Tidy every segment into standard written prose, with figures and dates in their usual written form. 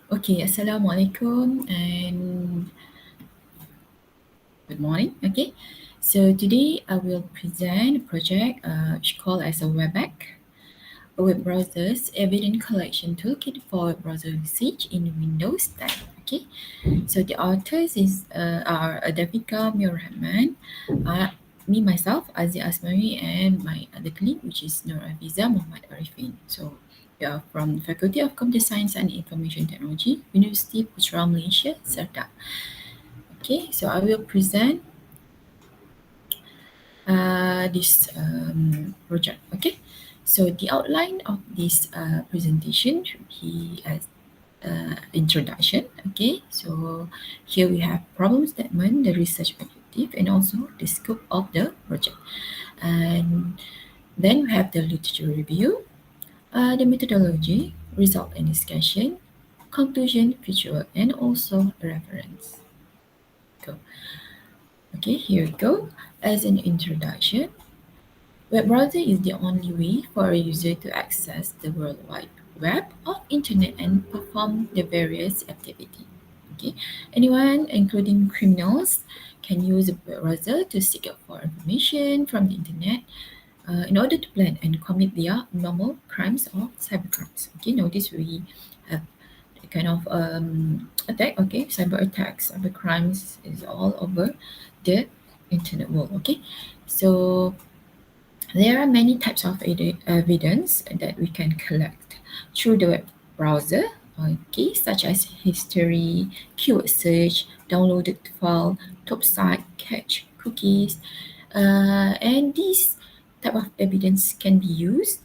Okay, Assalamualaikum and good morning. Okay, so today I will present a project which called as a WebEC, a web browser's evidence collection toolkit for web browser usage in Windows 10. Okay, so the authors are Davika Murrahman, me myself, Aziah Asmawi, and my other colleague, which is Nur Afiza Muhammad Arifin. So we are from the Faculty of Computer Science and Information Technology, University Putra Malaysia, Serta. Okay, so I will present this project. Okay, so the outline of this presentation should be as introduction. Okay, so here we have problem statement, the research objective, and also the scope of the project. And then we have the literature review, the methodology, result and discussion, conclusion, feature, and also a reference. Go. Okay, here we go. As an introduction, web browser is the only way for a user to access the World Wide Web of Internet and perform the various activity. Okay, anyone, including criminals, can use a web browser to seek out for information from the internet in order to plan and commit their normal crimes or cybercrimes. Okay, notice we have a kind of attack. Okay, cyber attacks, cyber crimes is all over the internet world. Okay, so there are many types of evidence that we can collect through the web browser, okay, such as history, keyword search, downloaded file, top site, cache, cookies, and these type of evidence can be used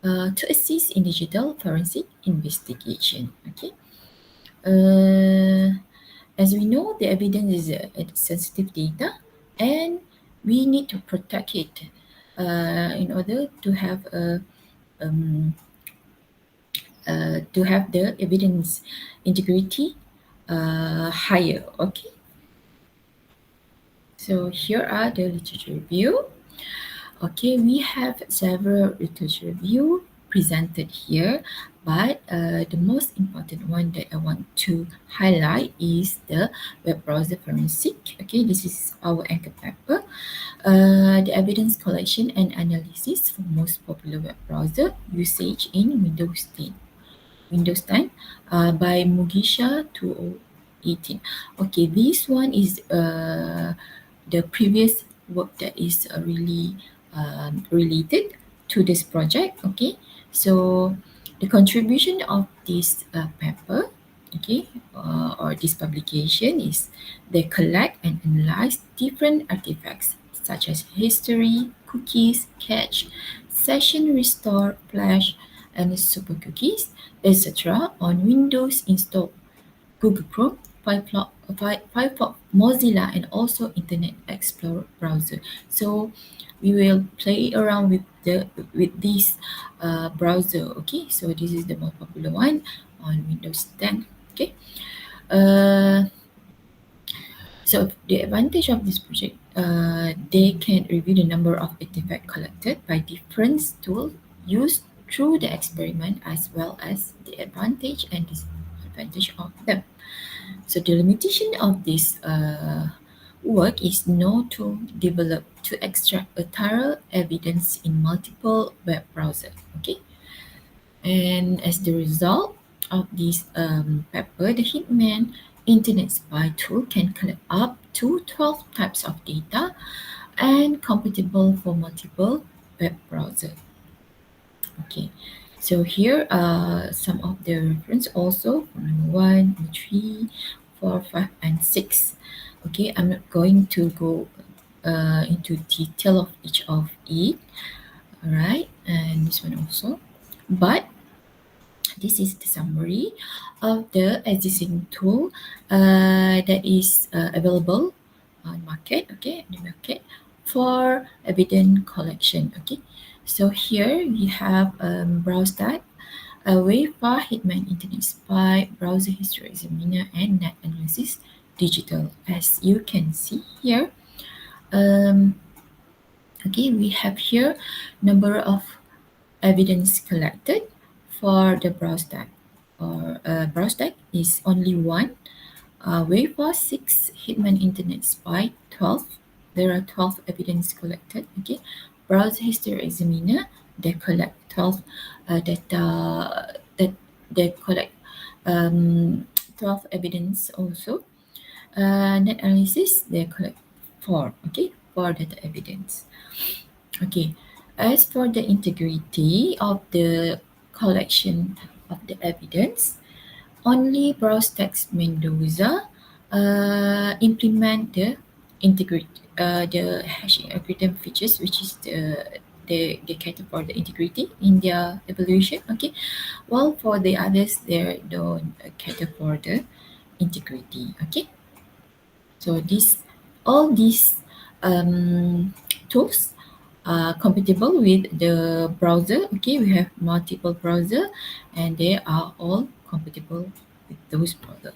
to assist in digital forensic investigation. Okay, uh, as we know, the evidence is sensitive data, and we need to protect it in order um, to have the evidence integrity higher. Okay, so here are the literature review. Okay, we have several literature review presented here, but the most important one that I want to highlight is the web browser forensic. Okay, this is our anchor paper. The evidence collection and analysis for most popular web browser usage in Windows 10 by Mugisha 2018. Okay, this one is the previous work that is really related to this project. Okay, so the contribution of this paper, okay, or this publication is they collect and analyze different artifacts such as history, cookies, cache, session restore, flash, and super cookies, etc. on Windows installed Google Chrome, Firefox, Mozilla, and also Internet Explorer browser. So we will play around with this browser. Okay, so this is the most popular one on Windows 10. Okay, uh, so the advantage of this project, they can review the number of artifacts collected by different tools used through the experiment, as well as the advantage and disadvantage of them. So the limitation of this work is no tool developed to extract a thorough evidence in multiple web browsers. Okay, and as the result of this paper, the Hitman Internet Spy tool can collect up to 12 types of data and compatible for multiple web browsers. Okay, so here are some of the reference also for number 1, number 3, 4, 5, and 6. Okay, I'm not going to go into detail of each of it. All right, and this one also. But this is the summary of the existing tool that is available on market. Okay, the market for evidence collection. Okay, so here we have browse tab, Wayfar, Hitman, Internet Spy, Browser History Examiner, and Net Analysis Digital. As you can see here, um, okay, we have here number of evidence collected for the browse tab. or browse tag is only one. Wave for 6 Hitman Internet Spy 12. There are 12 evidence collected. Okay, browser history examiner, they collect 12 data that they collect um, 12 evidence also. Net analysis, they collect 4. Okay, 4 data evidence. Okay, as for the integrity of the collection of the evidence, only browse text Mendoza implement the hashing algorithm features, which is they cater for the integrity in their evaluation. Okay, while for the others they don't cater for the integrity. Okay, so all these um, tools are compatible with the browser. Okay, we have multiple browser and they are all compatible with those browser.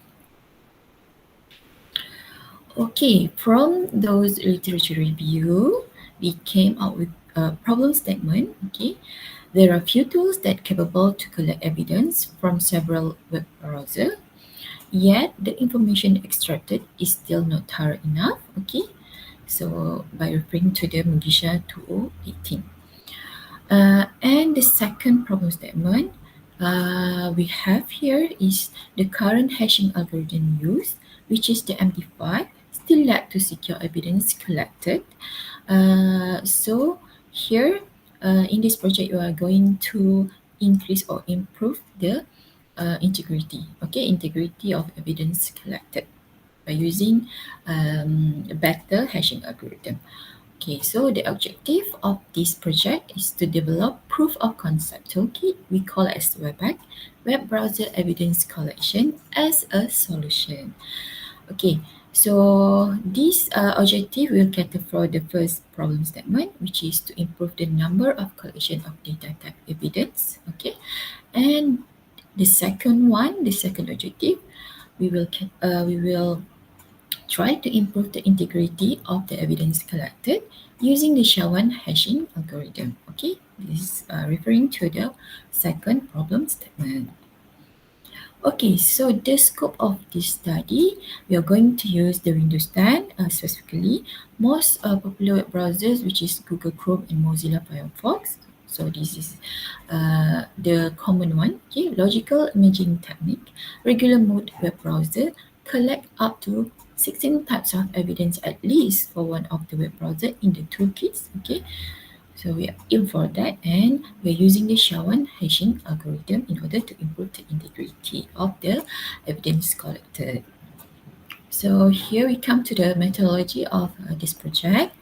Okay, from those literature review, we came out with a problem statement. Okay, there are few tools that capable to collect evidence from several web browser, yet the information extracted is still not thorough enough. Okay, so by referring to the Mugisha 2018. And the second problem statement we have here is the current hashing algorithm used, which is the MD5, still lack to secure evidence collected. So here in this project, you are going to increase or improve the integrity of evidence collected by using a better hashing algorithm. Okay, so the objective of this project is to develop proof of concept toolkit, we call it as WebEC, web browser evidence collection as a solution. Okay, so this objective will cater for the first problem statement, which is to improve the number of collection of data type evidence. Okay, and the second objective, we will try to improve the integrity of the evidence collected using the SHA-1 hashing algorithm. Okay, this is referring to the second problem statement. Okay, so the scope of this study, we are going to use the Windows 10 specifically, most popular web browsers, which is Google Chrome and Mozilla Firefox. So this is the common one. Okay, logical imaging technique, regular mode web browser, collect up to 16 types of evidence at least for one of the web browser in the toolkits. Okay, so we are in for that, and we're using the SHA-1 hashing algorithm in order to improve the integrity of the evidence collected. So here we come to the methodology of this project.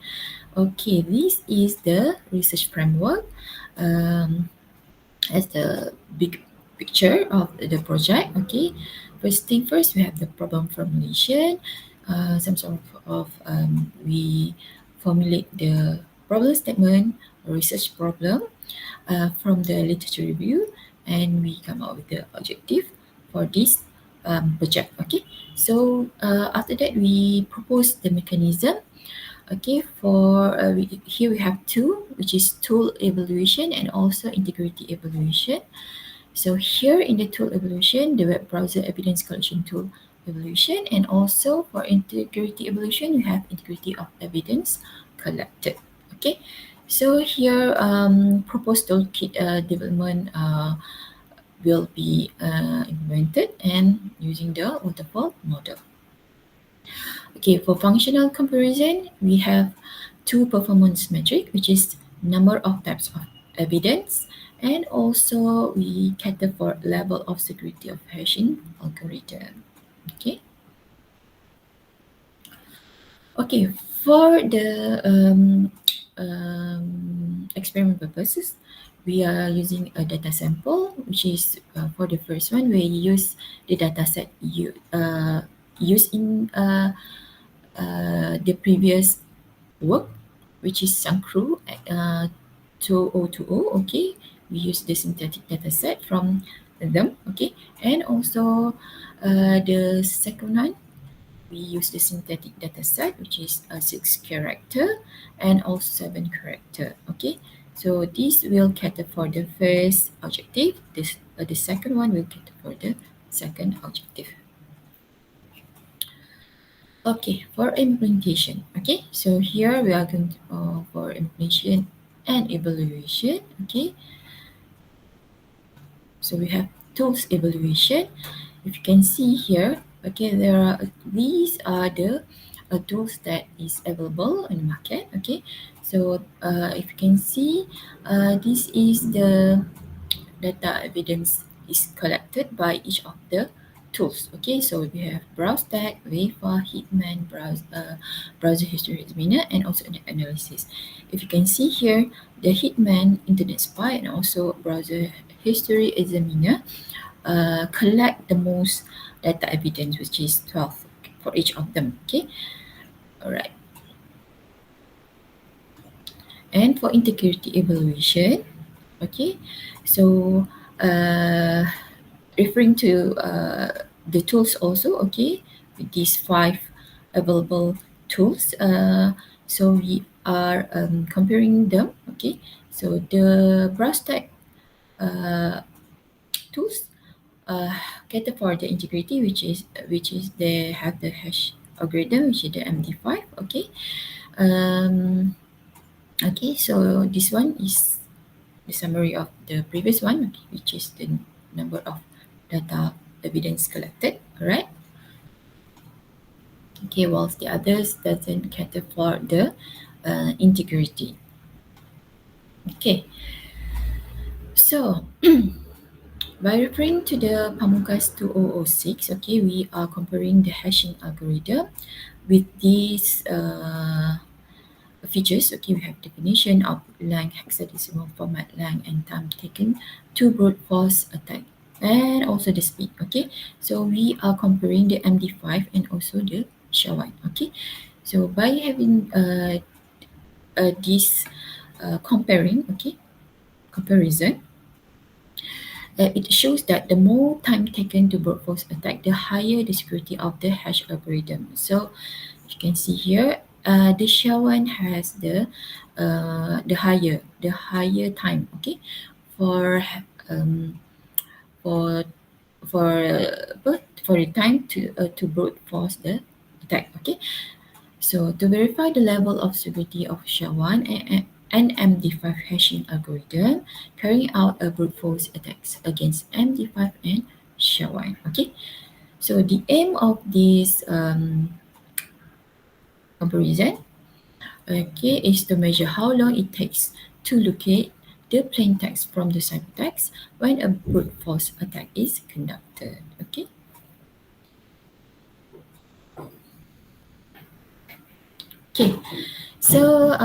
Okay, this is the research framework as the big picture of the project. Okay, first thing first, we have the problem formulation. Some sort of we formulate the problem statement, research problem from the literature review, and we come up with the objective for this project. Okay, so after that we propose the mechanism. Okay, for here we have two, which is tool evaluation and also integrity evaluation. So here in the tool evaluation, the web browser evidence collection tool evaluation, and also for integrity evaluation, we have integrity of evidence collected. Okay, so here proposed toolkit development will be implemented and using the waterfall model. Okay, for functional comparison, we have two performance metric, which is number of types of evidence, and also we cater for level of security of hashing algorithm. Okay. Okay, for the experiment purposes, we are using a data sample, which is for the first one, we use the data set used in the previous work, which is Sankru 2020. Okay, we use the synthetic data set from them. Okay, and also the second one, we use the synthetic data set, which is 6 character and also 7 character. Okay, So this will cater for the first objective. The second one will cater for the second objective. Okay, for implementation. Okay, so here we are going to, for implementation and evaluation. Okay, so we have tools evaluation. If you can see here, okay, these are the tools that is available in the market. Okay, so if you can see, this is the data evidence is collected by each of the tools. Okay, so we have browse tag, wayfar, hitman, browser history examiner, and also an analysis. If you can see here, the hitman, internet spy, and also browser history examiner collect the most data evidence, which is 12 for each of them. Okay, all right. And for integrity evaluation, okay, so uh, referring to the tools also, okay, with these 5 available tools, so we are comparing them. Okay, so the browse tag uh, tools uh, cater for the integrity, which is they have the hash algorithm, which is the MD5. Okay, um, okay, so this one is the summary of the previous one, okay, which is the number of data evidence collected. All right. Okay, whilst the others doesn't cater for the integrity. Okay, so by referring to the Pamukas 2006, okay, we are comparing the hashing algorithm with these features. Okay, we have definition of lang, hexadecimal format lang, and time taken to brute force attack, and also the speed. Okay, so we are comparing the MD5 and also the SHA-1. Okay, so by having this comparing, okay, comparison, it shows that the more time taken to brute force attack, the higher the security of the hash algorithm. So you can see here, the SHA-1 has the higher time. Okay, for um, for for the time to brute force the attack. Okay, so to verify the level of security of SHA-1 and MD5 hashing algorithm, carrying out a brute force attacks against MD5 and SHA-1. Okay, so the aim of this comparison, okay, is to measure how long it takes to locate the plain text from the ciphertext when a brute force attack is conducted. Okay. Okay, so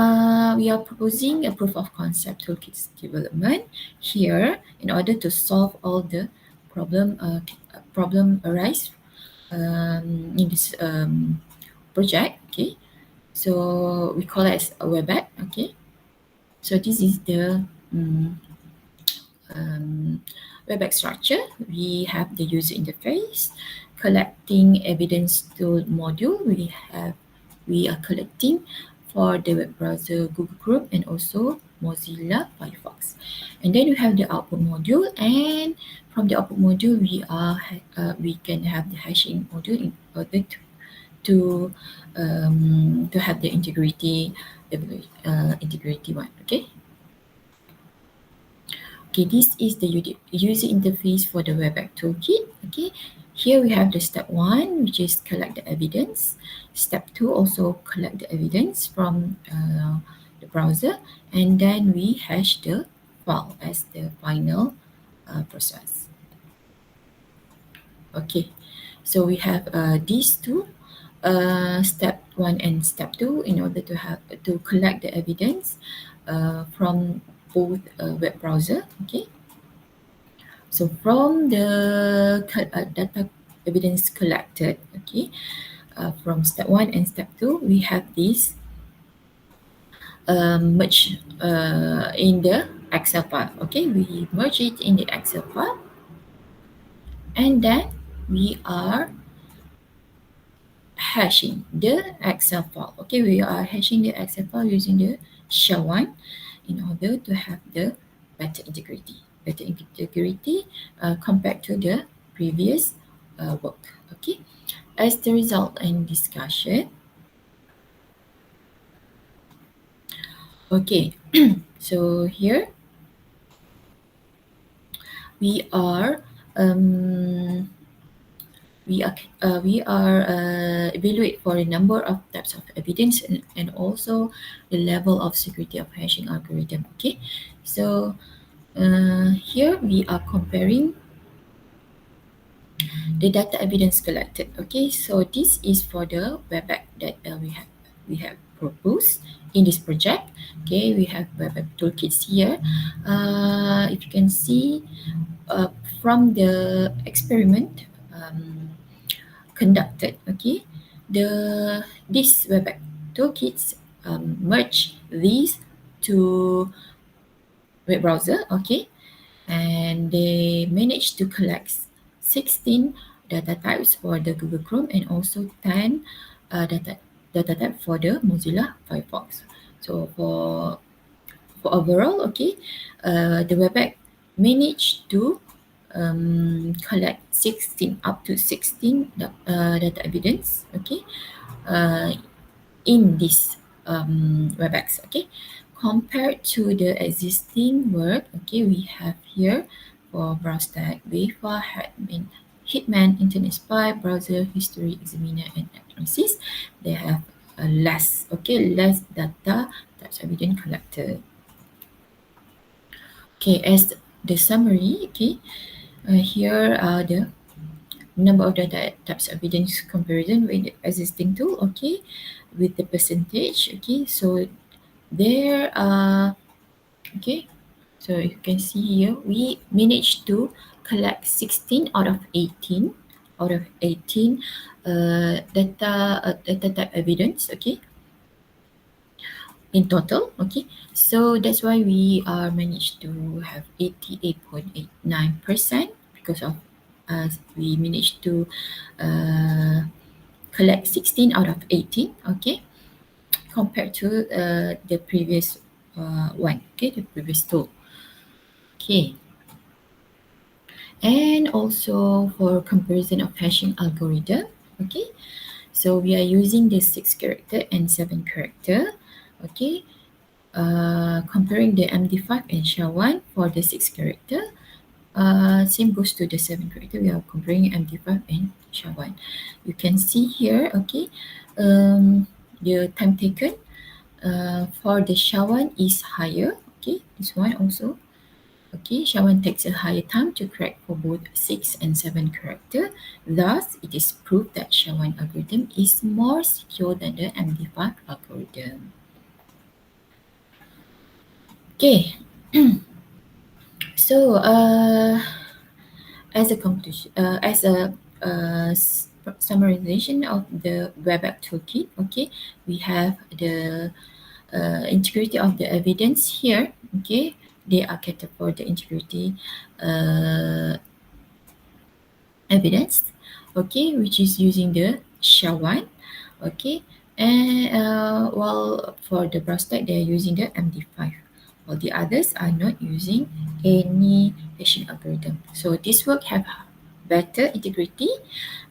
we are proposing a proof of concept toolkit development here in order to solve all the problem arise in this project. Okay, so we call it as a WebEC. Okay, so this is the um, WebEC structure. We have the user interface, collecting evidence tool module. We are collecting for the web browser Google Chrome and also Mozilla Firefox. And then we have the output module, and from the output module we can have the hashing module in order to have the integrity one. Okay. Okay, this is the user interface for the WebEC toolkit. Okay, here we have the step 1, which is collect the evidence. Step 2 also collect the evidence from the browser, and then we hash the file as the final process. Okay, so we have these two, step 1 and step 2, in order to collect the evidence from both web browser. Okay, so from the data evidence collected, okay, from step 1 and step 2, we have this merge in the Excel file. Okay, we merge it in the Excel file, and then we are hashing the Excel file. Okay, we are hashing the Excel file using the SHA-1 in order to have the better integrity compared to the previous work. Okay, as the result and discussion. Okay, so here we are um, evaluate for a number of types of evidence, and also the level of security of hashing algorithm. Okay, so here we are comparing the data evidence collected. Okay, so this is for the WebEC that we have proposed in this project. Okay, we have WebEC toolkits here. If you can see uh, from the experiment conducted, okay, this WebEC toolkits merge these two web browser, okay, and they managed to collect 16 data types for the Google Chrome and also 10 data type for the Mozilla Firefox. So for overall, okay, the WebEC managed to collect 16 up to 16 data evidence, okay, uh, in this WebEx. Okay, compared to the existing work, okay, we have here for browse tag, Wafa, Hitman, Internet Spy, Browser History Examiner, and Analysis. They have less data types evidence collected. Okay, as the summary, okay, here are the number of data types evidence comparison with the existing tool, okay, with the percentage, okay, so there are, okay, so you can see here we managed to collect 16 out of 18 data type evidence, okay, in total, okay, so that's why we are managed to have 88.89% because of we managed to uh, collect 16 out of 18, okay, compared to the previous one, okay, the previous tool. Okay, and also for comparison of hashing algorithm, okay, so we are using the 6 character and 7 character, okay, comparing the MD5 and SHA-1 for the 6 character. Same goes to the 7 character. We are comparing MD5 and SHA-1. You can see here, okay, the time taken for the SHA-1 is higher. Okay, this one also. Okay, SHA-1 takes a higher time to crack for both 6 and 7 character. Thus, it is proved that SHA-1 algorithm is more secure than the MD5 algorithm. Okay, so as a conclusion, as a summarization of the WebEC toolkit, okay, we have the integrity of the evidence here, okay, they are catered for the integrity evidence, okay, which is using the SHA-1, okay, and while for the browse tag they are using the MD5, while the others are not using any hashing algorithm. So this work have better integrity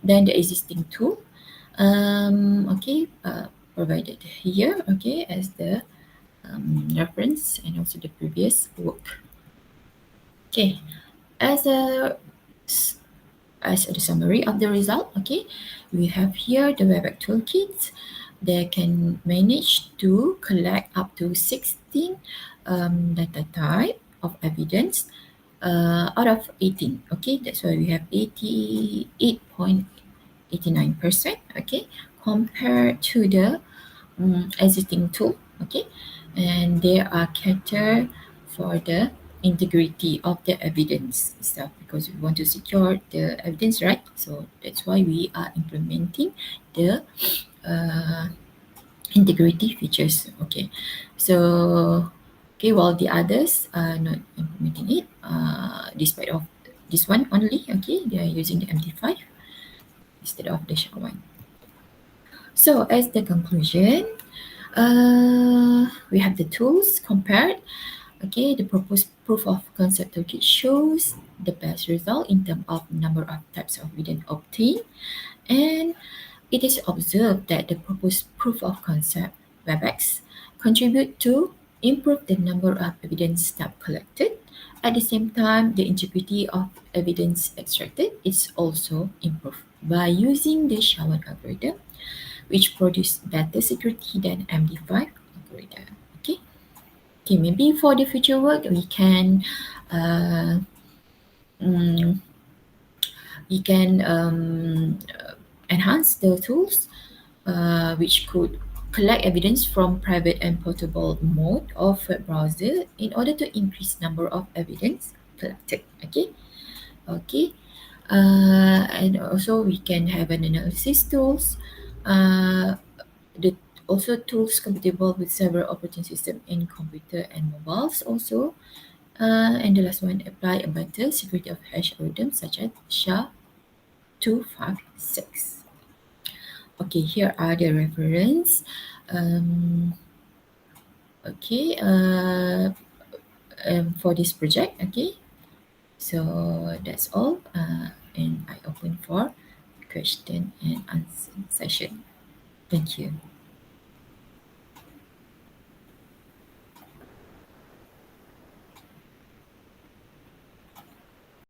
than the existing tool, okay, provided here, okay, as the reference and also the previous work. Okay, as a as a summary of the result, okay, we have here the WebEx toolkits. They can manage to collect up to 16 data type of evidence out of 18. Okay, that's why we have 88.89%. Okay, compared to the existing tool, okay, and they are catered for the integrity of the evidence itself because we want to secure the evidence, right? So that's why we are implementing the uh, integrity features. Okay, so okay, while the others are not implementing it, despite of this one only, okay, they are using the MD5 instead of the SHA-1. So as the conclusion, We have the tools compared. Okay, the proposed proof of concept toolkit shows the best result in terms of number of types of evidence obtained, and it is observed that the proposed proof of concept WebEx contribute to improve the number of evidence type collected. At the same time, the integrity of evidence extracted is also improved by using the SHA-1 algorithm, which produce better security than MD5 algorithm. Okay. Okay, maybe for the future work, uh, mm, we can enhance the tools which could collect evidence from private and portable mode of web browser in order to increase number of evidence collected. Okay, okay, and also we can have an analysis tools. Uh, the also tools compatible with several operating system in computer and mobiles also. And the last one, apply a better security of hash algorithm such as SHA-256. Okay, here are the reference. Um, okay, for this project. Okay, so that's all. And I open for question and answer session. Thank you.